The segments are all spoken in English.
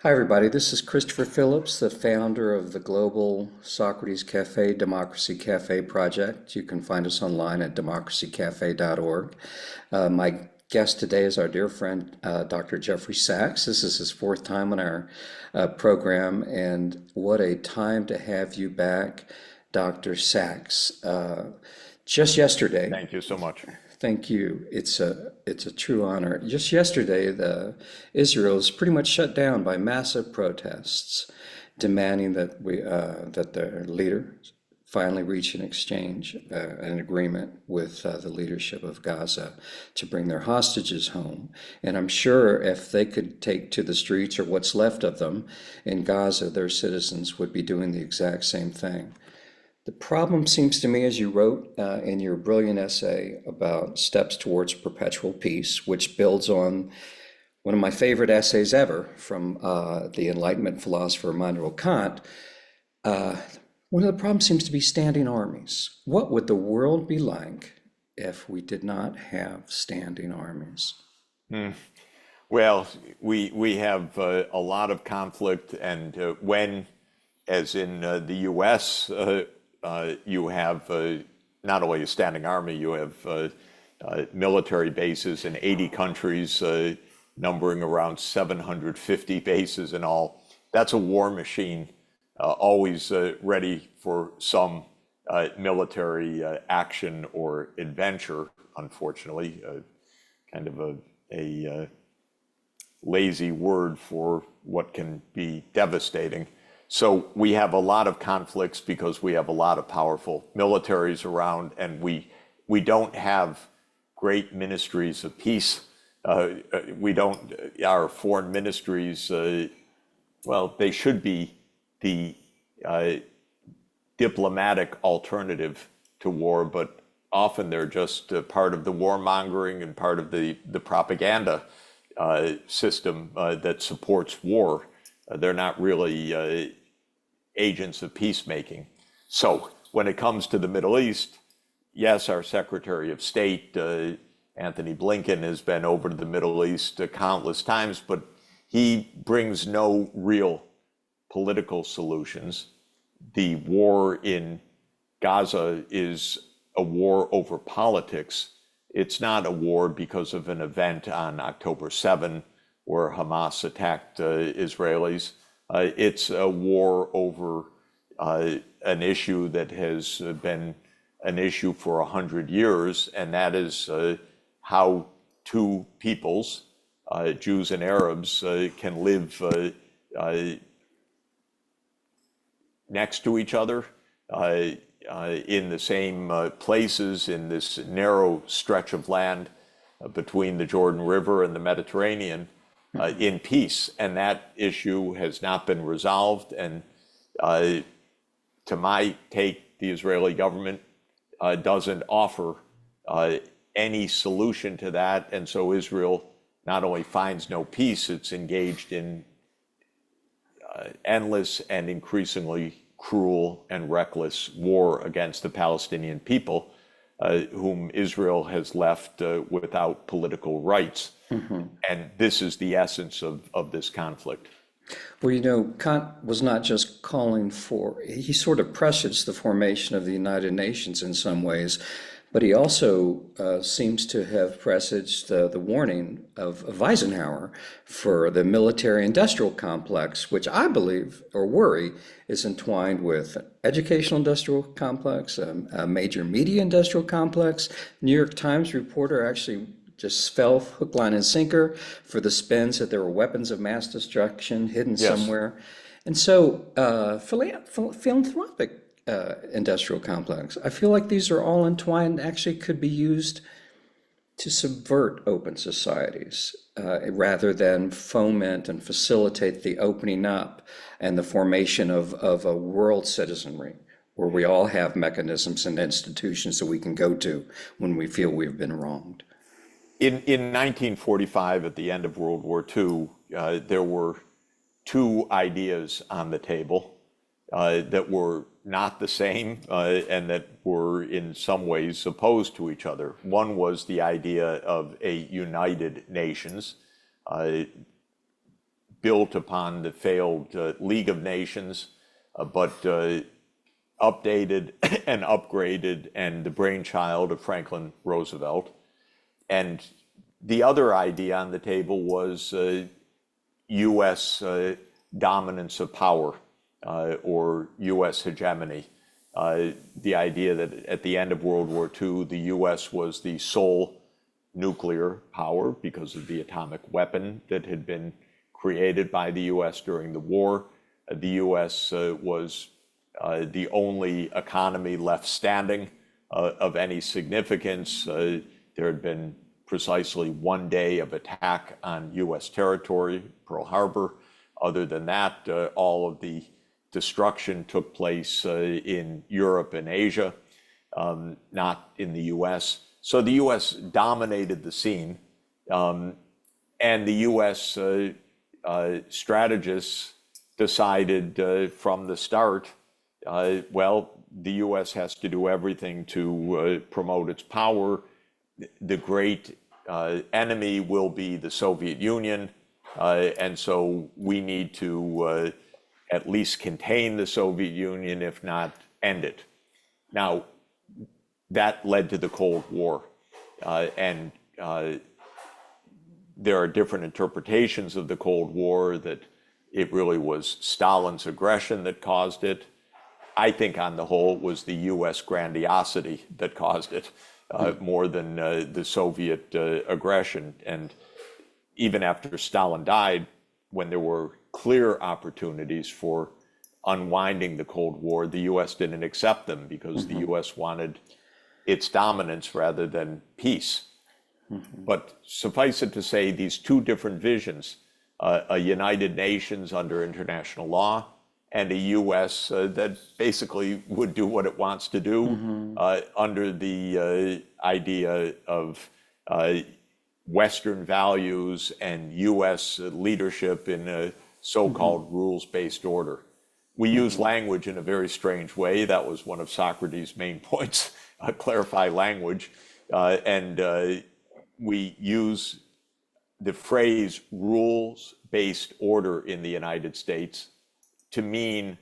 Hi, everybody. This is Christopher Phillips, the founder of the Global Socrates Cafe Democracy Cafe project. You can find us online at democracycafe.org. My guest today is our dear friend, Dr. Jeffrey Sachs. This is his fourth time on our program, and what a time to have you back, Dr. Sachs. Just yesterday, Thank you so much. thank you. It's a true honor. Just yesterday, the Israel's pretty much shut down by massive protests, demanding that their leader finally reach an exchange, an agreement with the leadership of Gaza to bring their hostages home. And I'm sure if they could take to the streets, or what's left of them in Gaza, their citizens would be doing the exact same thing. The problem seems to me, as you wrote in your brilliant essay about Steps Towards Perpetual Peace, which builds on one of my favorite essays ever from the Enlightenment philosopher Immanuel Kant, one of the problems seems to be standing armies. What would the world be like if we did not have standing armies? Well, we have a lot of conflict, and when, as in the U.S., you have not only a standing army, you have military bases in 80 countries, numbering around 750 bases in all. That's a war machine, always ready for some military action or adventure, unfortunately, kind of a lazy word for what can be devastating. So we have a lot of conflicts because we have a lot of powerful militaries around, and we don't have great ministries of peace. We don't, our foreign ministries, well, they should be the diplomatic alternative to war, but often they're just part of the warmongering and part of the propaganda system that supports war. They're not really agents of peacemaking. So when it comes to the Middle East, yes, our Secretary of State, Anthony Blinken, has been over to the Middle East countless times, but he brings no real political solutions. The war in Gaza is a war over politics. It's not a war because of an event on October 7 where Hamas attacked Israelis. It's a war over an issue that has been an issue for 100 years, and that is how two peoples, Jews and Arabs, can live next to each other in the same places in this narrow stretch of land between the Jordan River and the Mediterranean in peace. And that issue has not been resolved. And to my take, the Israeli government doesn't offer any solution to that. And so Israel not only finds no peace, it's engaged in endless and increasingly cruel and reckless war against the Palestinian people, whom Israel has left without political rights. Mm-hmm. And this is the essence of this conflict. Well, you know, Kant was not just calling for, he sort of presaged the formation of the United Nations in some ways, but he also seems to have presaged the warning of Eisenhower for the military-industrial complex, which I believe, or worry, is entwined with educational industrial complex, a major media industrial complex. New York Times reporter actually just fell hook, line, and sinker for the spins that there were weapons of mass destruction hidden somewhere. And so philanthropic industrial complex, I feel like these are all entwined, actually could be used to subvert open societies rather than foment and facilitate the opening up and the formation of a world citizenry where we all have mechanisms and institutions that we can go to when we feel we've been wronged. In 1945, at the end of World War II, there were two ideas on the table that were not the same and that were in some ways opposed to each other. One was the idea of a United Nations built upon the failed League of Nations, but updated and upgraded, and the brainchild of Franklin Roosevelt. And the other idea on the table was U.S. Dominance of power, or U.S. hegemony. The idea that at the end of World War II, the U.S. was the sole nuclear power because of the atomic weapon that had been created by the U.S. during the war. The U.S. was the only economy left standing of any significance. There had been precisely one day of attack on U.S. territory, Pearl Harbor. Other than that, all of the destruction took place in Europe and Asia, not in the U.S. So the U.S. dominated the scene, and the U.S. Strategists decided from the start, well, the U.S. has to do everything to promote its power. The great enemy will be the Soviet Union, and so we need to at least contain the Soviet Union, if not end it. Now, that led to the Cold War, and there are different interpretations of the Cold War, that it really was Stalin's aggression that caused it. I think on the whole it was the U.S. grandiosity that caused it, more than the Soviet aggression. And even after Stalin died, when there were clear opportunities for unwinding the Cold War, the U.S. didn't accept them because the U.S. wanted its dominance rather than peace. But suffice it to say, these two different visions, a United Nations under international law and a U.S. That basically would do what it wants to do under the idea of Western values and U.S. leadership in a so-called rules-based order. We use language in a very strange way. That was one of Socrates' main points, clarify language. And we use the phrase rules-based order in the United States to mean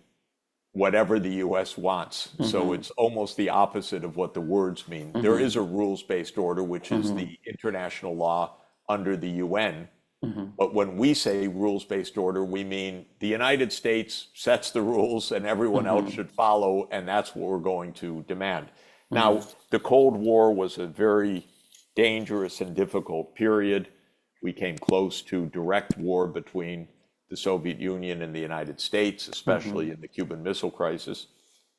whatever the U.S. wants. So it's almost the opposite of what the words mean. There is a rules-based order, which is the international law under the UN. But when we say rules-based order, we mean the United States sets the rules and everyone else should follow, and that's what we're going to demand. Now, the Cold War was a very dangerous and difficult period. We came close to direct war between the Soviet Union and the United States, especially in the Cuban Missile Crisis.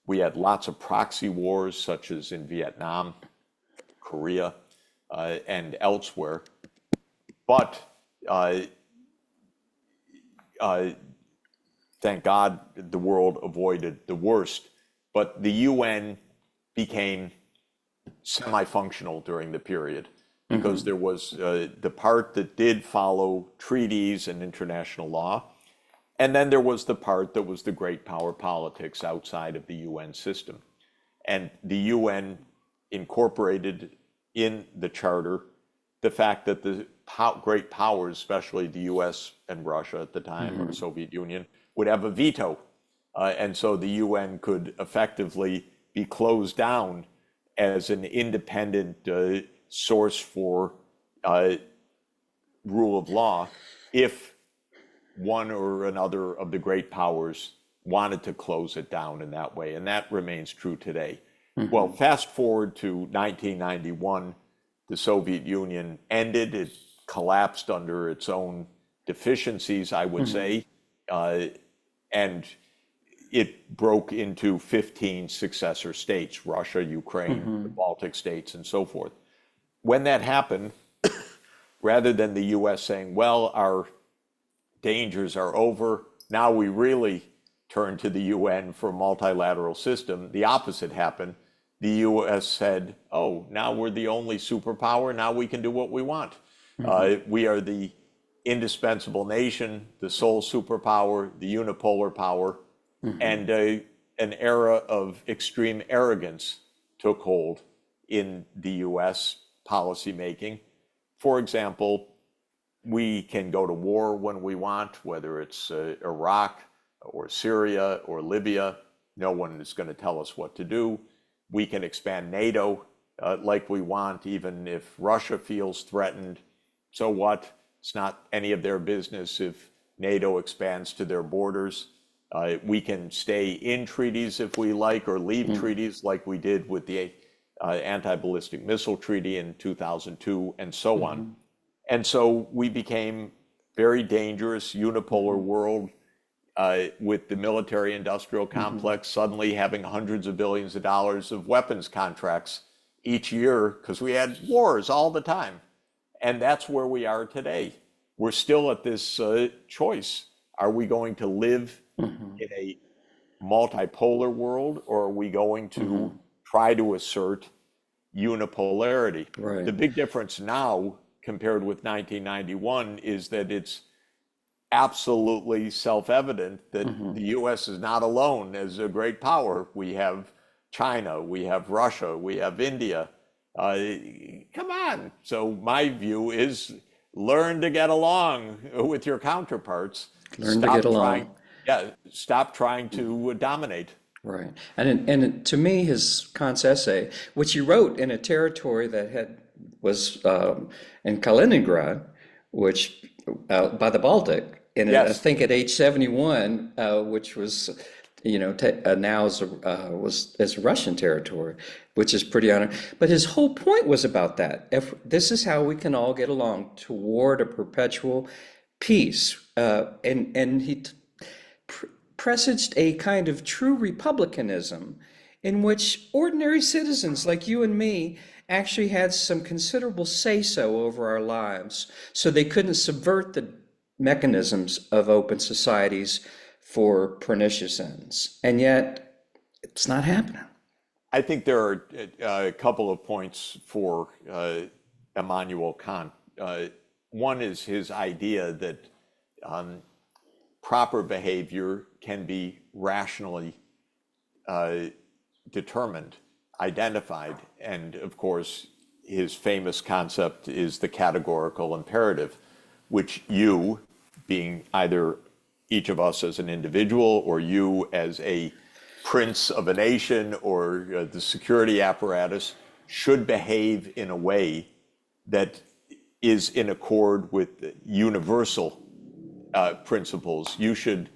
We had lots of proxy wars, such as in Vietnam, Korea, and elsewhere. But thank God the world avoided the worst. But the UN became semi-functional during the period because there was the part that did follow treaties and international law, and then there was the part that was the great power politics outside of the UN system. And the UN incorporated in the charter the fact that the great powers, especially the US and Russia at the time, or the Soviet Union, would have a veto. And so the UN could effectively be closed down as an independent source for rule of law if one or another of the great powers wanted to close it down in that way. And that remains true today. Well, fast forward to 1991, the Soviet Union ended. It collapsed under its own deficiencies, I would say, and it broke into 15 successor states: Russia, Ukraine, the Baltic states, and so forth. When that happened, rather than the U.S. saying, well, our dangers are over, now we really turn to the UN for a multilateral system, the opposite happened. The U.S. said, oh, now we're the only superpower, now we can do what we want. We are the indispensable nation, the sole superpower, the unipolar power, and an era of extreme arrogance took hold in the U.S. policymaking. For example, We can go to war when we want, whether it's Iraq or Syria or Libya. No one is going to tell us what to do. We can expand NATO like we want, even if Russia feels threatened. So what? It's not any of their business if NATO expands to their borders. We can stay in treaties if we like, or leave treaties like we did with the anti-ballistic missile treaty in 2002, and so on. And so we became very dangerous unipolar world with the military industrial complex suddenly having hundreds of billions of dollars of weapons contracts each year because we had wars all the time. And that's where we are today. We're still at this choice. Are we going to live in a multipolar world, or are we going to try to assert unipolarity? Right. The big difference now compared with 1991 is that it's absolutely self-evident that the US is not alone as a great power. We have China, we have Russia, we have India. Come on. So my view is learn to get along with your counterparts. Learn to get along. Stop trying to dominate. Right. And to me, his Kant's essay, which he wrote in a territory that was in Kaliningrad, which by the Baltic, and I think at age 71, which was, now is Russian territory, which is pretty honored. But his whole point was about that. If this is how we can all get along toward a perpetual peace, and he presaged a kind of true republicanism in which ordinary citizens like you and me actually had some considerable say-so over our lives, so they couldn't subvert the mechanisms of open societies for pernicious ends. And yet, it's not happening. I think there are a couple of points for Immanuel Kant. One is his idea that proper behavior can be rationally determined, identified. And of course, his famous concept is the categorical imperative, which you, being either each of us as an individual or you as a prince of a nation or the security apparatus, should behave in a way that is in accord with universal principles. You should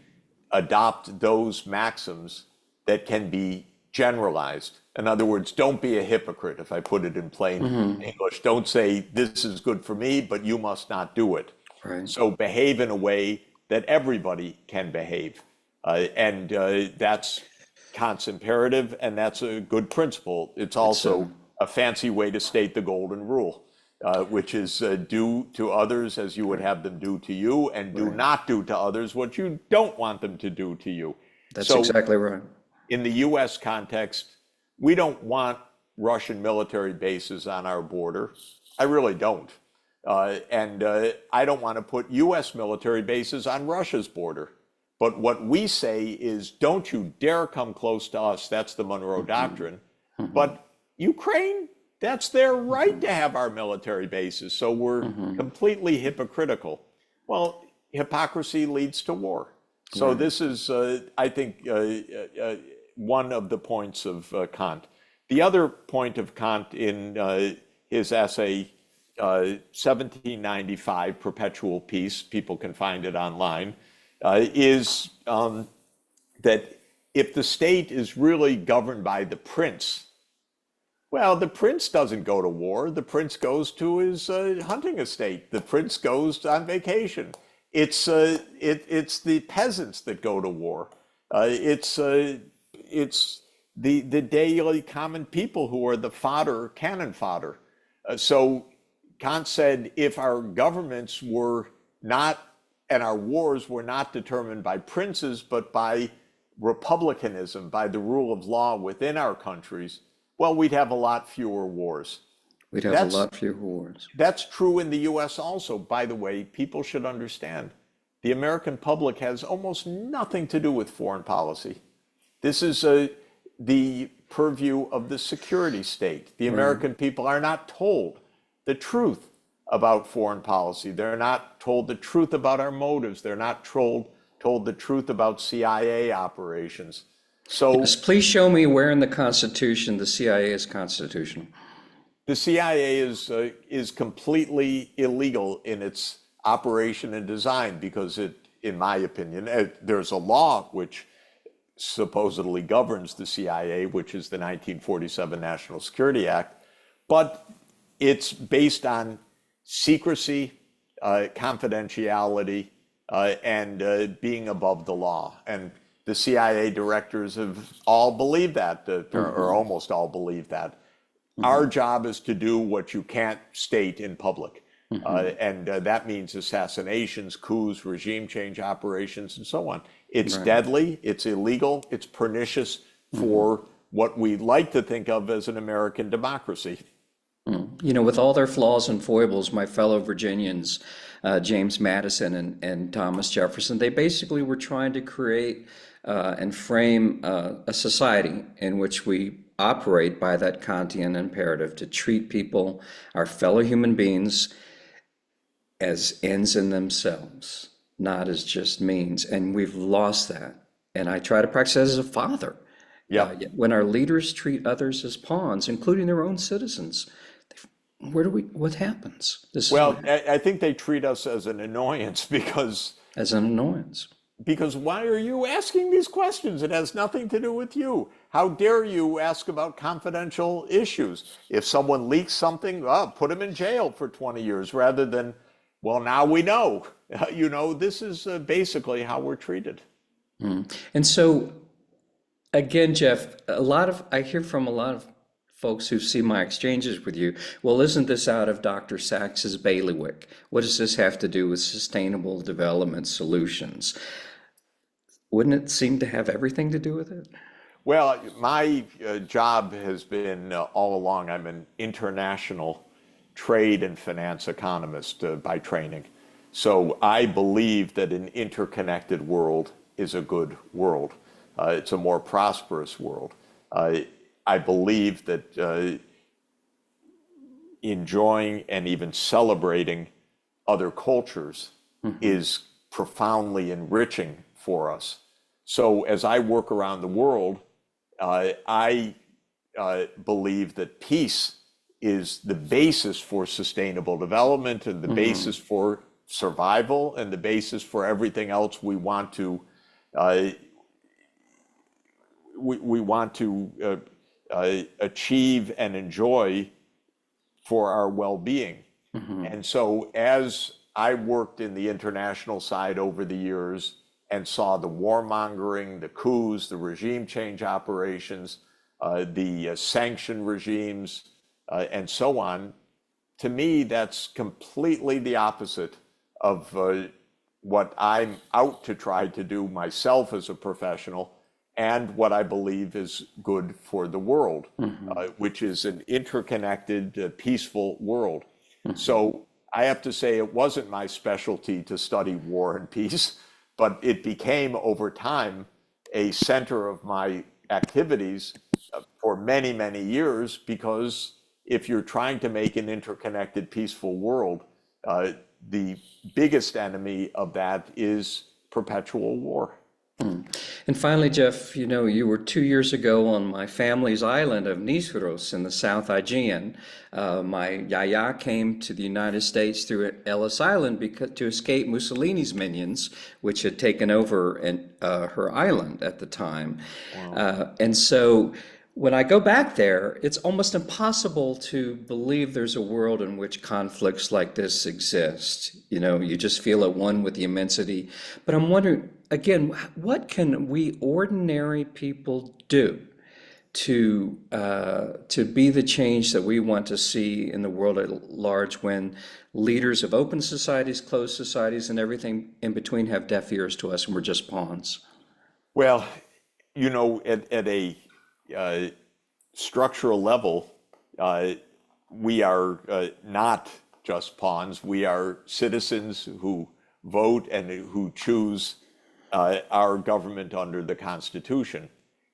adopt those maxims that can be generalized. In other words, don't be a hypocrite, if I put it in plain English. Don't say, this is good for me, but you must not do it. Right. So behave in a way that everybody can behave. And that's Kant's imperative, and that's a good principle. It's also a fancy way to state the golden rule, which is do to others as you would have them do to you, and do not do to others what you don't want them to do to you. That's exactly right. In the US context, we don't want Russian military bases on our border. I really don't. And I don't want to put US military bases on Russia's border. But what we say is, don't you dare come close to us. That's the Monroe Doctrine. But Ukraine, that's their right to have our military bases. So we're completely hypocritical. Well, hypocrisy leads to war. So this is, I think, one of the points of Kant. The other point of Kant in his essay, 1795, Perpetual Peace, people can find it online, is that if the state is really governed by the prince, well, the prince doesn't go to war. The prince goes to his hunting estate. The prince goes on vacation. It's the peasants that go to war. It's the daily common people who are the fodder, cannon fodder. So Kant said, if our governments were not, and our wars were not determined by princes, but by republicanism, by the rule of law within our countries, well, we'd have a lot fewer wars. We'd have a lot fewer wars. That's true in the US also. By the way, people should understand, the American public has almost nothing to do with foreign policy. This is the purview of the security state. The American people are not told the truth about foreign policy. They're not told the truth about our motives. They're not told the truth about CIA operations. Yes, So please show me where in the Constitution the CIA is constitutional. the CIA is completely illegal in its operation and design because in my opinion, there's a law which supposedly governs the CIA, which is the 1947 National Security Act, but it's based on secrecy, confidentiality, and being above the law. And the CIA directors have all believed that, or almost all believe that. Our job is to do what you can't state in public. And that means assassinations, coups, regime change operations, and so on. It's deadly, it's illegal, it's pernicious for what we like to think of as an American democracy. You know, with all their flaws and foibles, my fellow Virginians, James Madison and Thomas Jefferson, they basically were trying to create and frame a society in which we operate by that Kantian imperative to treat people, our fellow human beings, as ends in themselves, not as just means. And we've lost that. And I try to practice that as a father. Yeah. When our leaders treat others as pawns, including their own citizens, what happens? This is Well, what, I think they treat us as an annoyance as an annoyance. because why are you asking these questions? It has nothing to do with you. How dare you ask about confidential issues? If someone leaks something, put them in jail for 20 years rather than, well, now we know. You know, this is basically how we're treated. And so, again, Jeff, I hear from a lot of folks who see my exchanges with you. Well, isn't this out of Dr. Sachs's bailiwick? What does this have to do with sustainable development solutions? Wouldn't it seem to have everything to do with it? Well, my job has been all along, I'm an international trade and finance economist by training. So I believe that an interconnected world is a good world. It's a more prosperous world. I believe that enjoying and even celebrating other cultures is profoundly enriching for us. So as I work around the world, I believe that peace is the basis for sustainable development and the basis for survival and the basis for everything else we want to achieve and enjoy for our well-being. And so as I worked in the international side over the years and saw the warmongering, the coups, the regime change operations, the sanction regimes, and so on, to me, that's completely the opposite of what I'm out to try to do myself as a professional and what I believe is good for the world, which is an interconnected, peaceful world. So I have to say it wasn't my specialty to study war and peace, but it became over time a center of my activities for many, many years, because if you're trying to make an interconnected, peaceful world, the biggest enemy of that is perpetual war. And finally, Jeff, you know, you were 2 years ago on my family's island of Nisvaros in the South Aegean. My yaya came to the United States through Ellis Island to escape Mussolini's minions, which had taken over her island at the time. And so when I go back there, it's almost impossible to believe there's a world in which conflicts like this exist. You know, you just feel at one with the immensity. But I'm wondering, again, what can we ordinary people do to be the change that we want to see in the world at large when leaders of open societies, closed societies, and everything in between have deaf ears to us and we're just pawns? Well, you know, at a structural level, we are not just pawns. We are citizens who vote and who choose our government under the Constitution.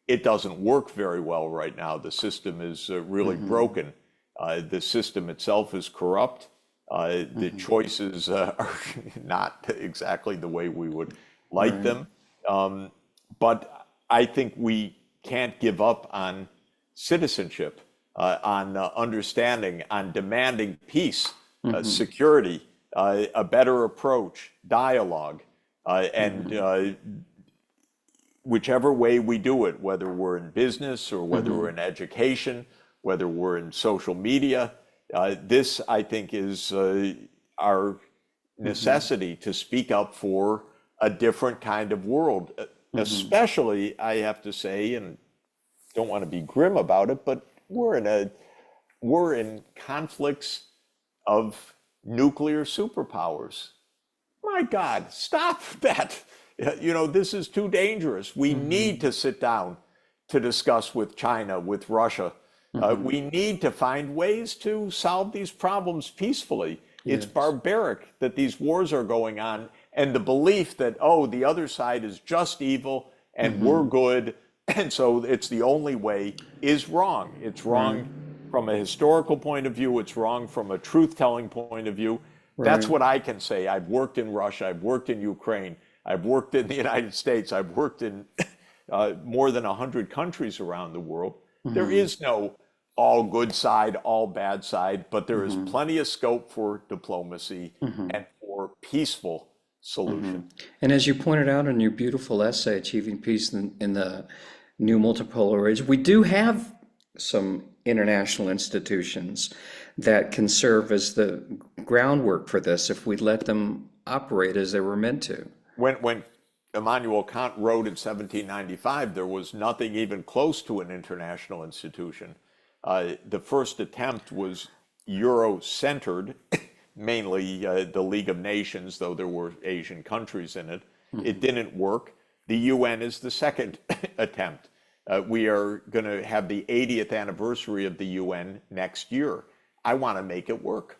It doesn't work very well right now. The system is really broken. The system itself is corrupt. The choices are not exactly the way we would like them. But I think we can't give up on citizenship, on understanding, on demanding peace, security, a better approach, dialogue, and whichever way we do it, whether we're in business or whether we're in education, whether we're in social media, this, I think, is our necessity to speak up for a different kind of world. Especially, I have to say, and don't want to be grim about it, but we're in conflicts of nuclear superpowers. My God, stop that. You know, this is too dangerous. We need to sit down to discuss with China, with Russia. We need to find ways to solve these problems peacefully. It's barbaric that these wars are going on, and the belief that, oh, the other side is just evil and we're good, and so it's the only way, is wrong. It's wrong from a historical point of view. It's wrong from a truth-telling point of view. That's what I can say. I've worked in Russia. I've worked in Ukraine. I've worked in the United States. I've worked in more than 100 countries around the world. There is no all good side, all bad side, but there is plenty of scope for diplomacy and for peaceful solution. And as you pointed out in your beautiful essay, Achieving Peace in the New Multipolar Age, we do have some international institutions that can serve as the groundwork for this if we let them operate as they were meant to. When Immanuel Kant wrote in 1795, there was nothing even close to an international institution. The first attempt was Euro-centered, mainly the League of Nations, though there were Asian countries in it. It didn't work. The UN is the second attempt. We are going to have the 80th anniversary of the UN next year. I want to make it work.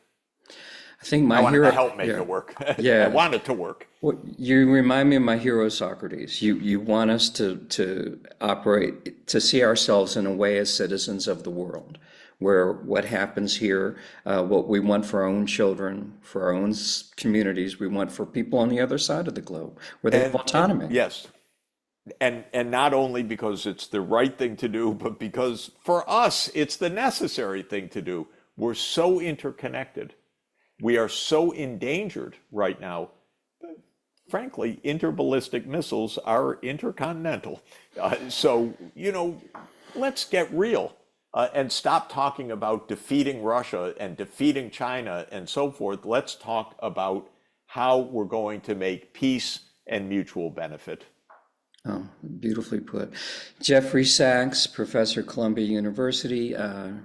I think I want to help make it work. I want it to work. Well, you remind me of my hero Socrates. You want us to operate, to see ourselves in a way as citizens of the world, where what happens here, what we want for our own children, for our own communities, we want for people on the other side of the globe, where they have autonomy. Yes. And not only because it's the right thing to do, but because for us, it's the necessary thing to do. We're so interconnected. We are so endangered right now. Frankly, interballistic missiles are intercontinental. So, you know, let's get real and stop talking about defeating Russia and defeating China and so forth. Let's talk about how we're going to make peace and mutual benefit. Oh, beautifully put. Jeffrey Sachs, professor, Columbia University,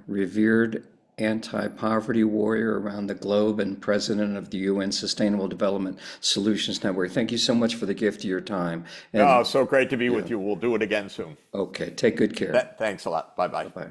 revered anti-poverty warrior around the globe and president of the UN Sustainable Development Solutions Network. Thank you so much for the gift of your time. And, so great to be with you. We'll do it again soon. Okay, take good care. Thanks a lot. Bye-bye. Bye-bye.